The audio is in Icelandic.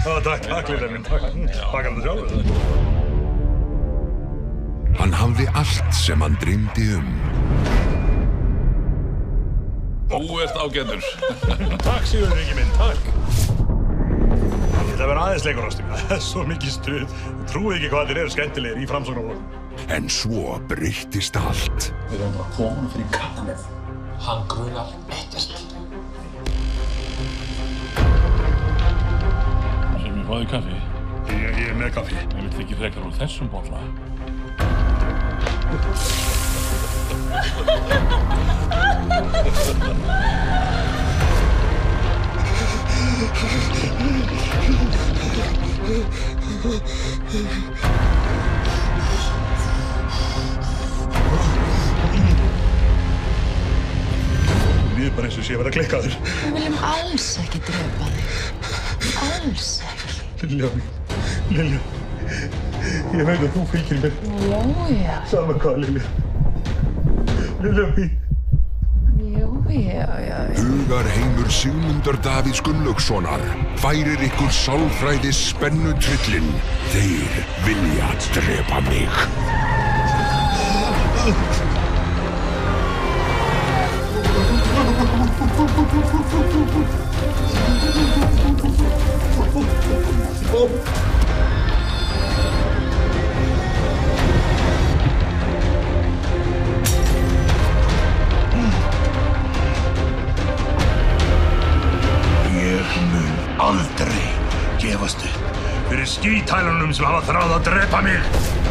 Takk, lilla minn, takk. Takk hann það sjálfur. Hann hafði allt sem hann dreymdi Þú ert ágætur. Takk, Sigurður minn, takk. Ég ætla að vera aðeins leikur, ástin. Það svo mikið stuð. Trúið ekki hvað þeir eru skemmtilegir í Framsóknarflokknum. En svo breyttist allt. Við erum bara komin fyrir kattanef. Hann grunar ekkert. Sem við fáið kaffi. Ég með kaffi. Ég vil ekki frekar úr þessum bolla. Mér bara eins og sé að vera klikkaður. Við viljum alls ekki drepa þig. Alls ekki. Lilja, ég veit að þú fylgir mér. Já. Sama hvað, Lilja. Lilja mín. Já. Hugarheimur Sigmundar Davíðs Gunnlaugssonar færir ykkur sálfræði spennutrillin. Þeir vilja drepa mig. Ég mun aldrei gefast upp fyrir skítælunum sem hafa þráð að drepa mig.